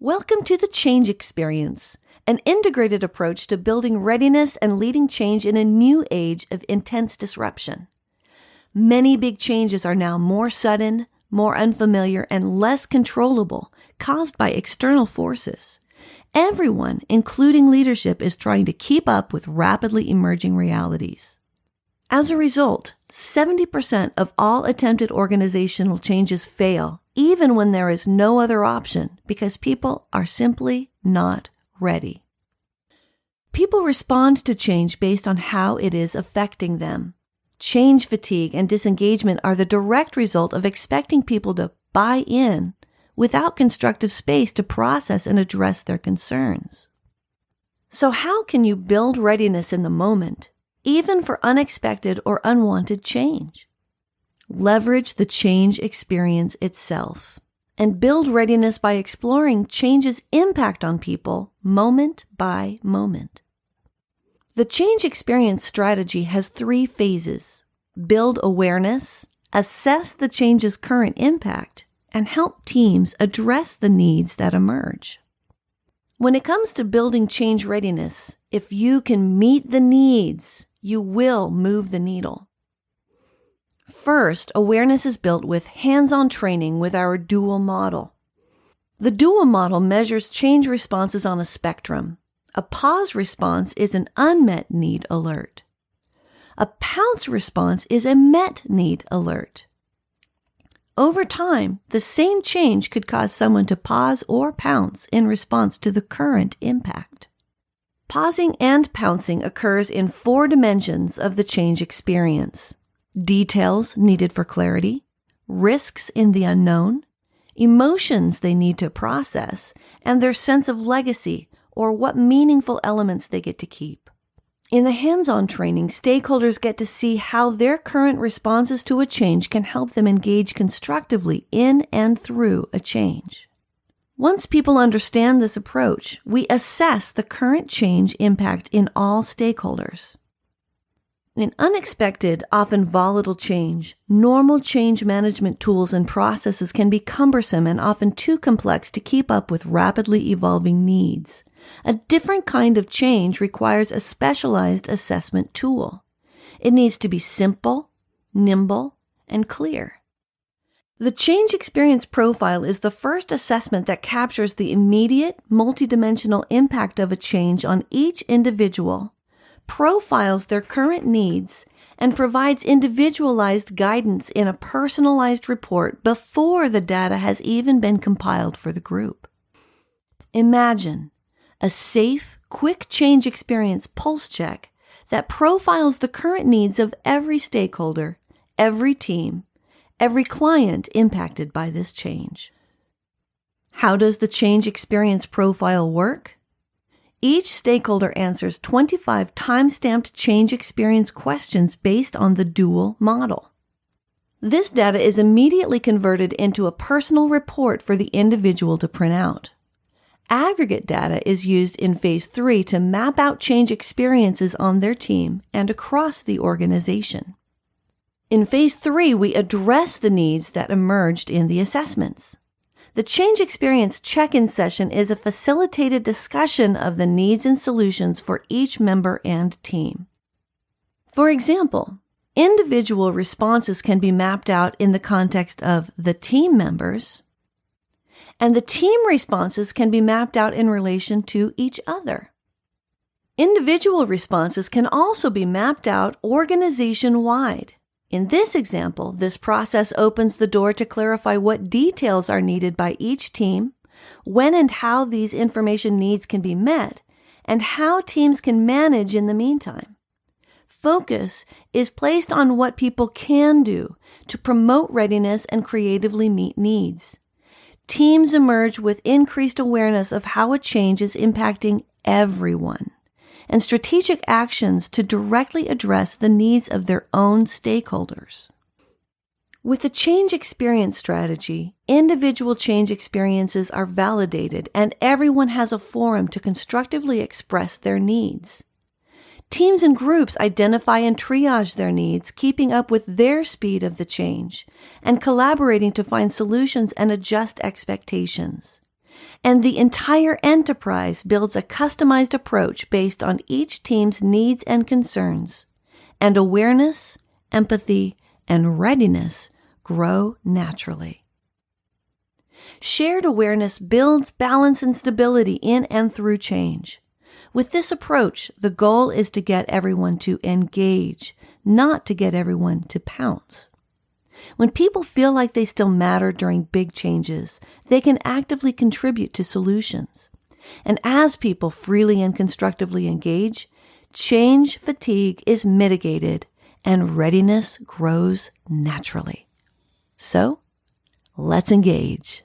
Welcome to the Change Experience, an integrated approach to building readiness and leading change in a new age of intense disruption. Many big changes are now more sudden, more unfamiliar, and less controllable, caused by external forces. Everyone, including leadership, is trying to keep up with rapidly emerging realities. As a result, 70% of all attempted organizational changes fail, even when there is no other option, because people are simply not ready. People respond to change based on how it is affecting them. Change fatigue and disengagement are the direct result of expecting people to buy in without constructive space to process and address their concerns. So how can you build readiness in the moment, even for unexpected or unwanted change? Leverage the change experience itself and build readiness by exploring change's impact on people moment by moment. The change experience strategy has 3 phases: build awareness, assess the change's current impact, and help teams address the needs that emerge. When it comes to building change readiness, if you can meet the needs, you will move the needle. First, awareness is built with hands-on training with our dual model. The dual model measures change responses on a spectrum. A pause response is an unmet need alert. A pounce response is a met need alert. Over time, the same change could cause someone to pause or pounce in response to the current impact. Pausing and pouncing occurs in 4 dimensions of the change experience: details needed for clarity, risks in the unknown, emotions they need to process, and their sense of legacy or what meaningful elements they get to keep. In the hands-on training, stakeholders get to see how their current responses to a change can help them engage constructively in and through a change. Once people understand this approach, we assess the current change impact in all stakeholders. In unexpected, often volatile change, normal change management tools and processes can be cumbersome and often too complex to keep up with rapidly evolving needs. A different kind of change requires a specialized assessment tool. It needs to be simple, nimble, and clear. The change experience profile is the first assessment that captures the immediate, multidimensional impact of a change on each individual, profiles their current needs, and provides individualized guidance in a personalized report before the data has even been compiled for the group. Imagine a safe, quick change experience pulse check that profiles the current needs of every stakeholder, every team, every client impacted by this change. How does the change experience profile work? Each stakeholder answers 25 time-stamped change experience questions based on the dual model. This data is immediately converted into a personal report for the individual to print out. Aggregate data is used in Phase 3 to map out change experiences on their team and across the organization. In Phase 3, we address the needs that emerged in the assessments. The change experience check-in session is a facilitated discussion of the needs and solutions for each member and team. For example, individual responses can be mapped out in the context of the team members, and the team responses can be mapped out in relation to each other. Individual responses can also be mapped out organization-wide. In this example, this process opens the door to clarify what details are needed by each team, when and how these information needs can be met, and how teams can manage in the meantime. Focus is placed on what people can do to promote readiness and creatively meet needs. Teams emerge with increased awareness of how a change is impacting everyone, and strategic actions to directly address the needs of their own stakeholders. With the change experience strategy, individual change experiences are validated and everyone has a forum to constructively express their needs. Teams and groups identify and triage their needs, keeping up with their speed of the change, and collaborating to find solutions and adjust expectations. And the entire enterprise builds a customized approach based on each team's needs and concerns. And awareness, empathy, and readiness grow naturally. Shared awareness builds balance and stability in and through change. With this approach, the goal is to get everyone to engage, not to get everyone to pounce. When people feel like they still matter during big changes, they can actively contribute to solutions. And as people freely and constructively engage, change fatigue is mitigated and readiness grows naturally. So, let's engage.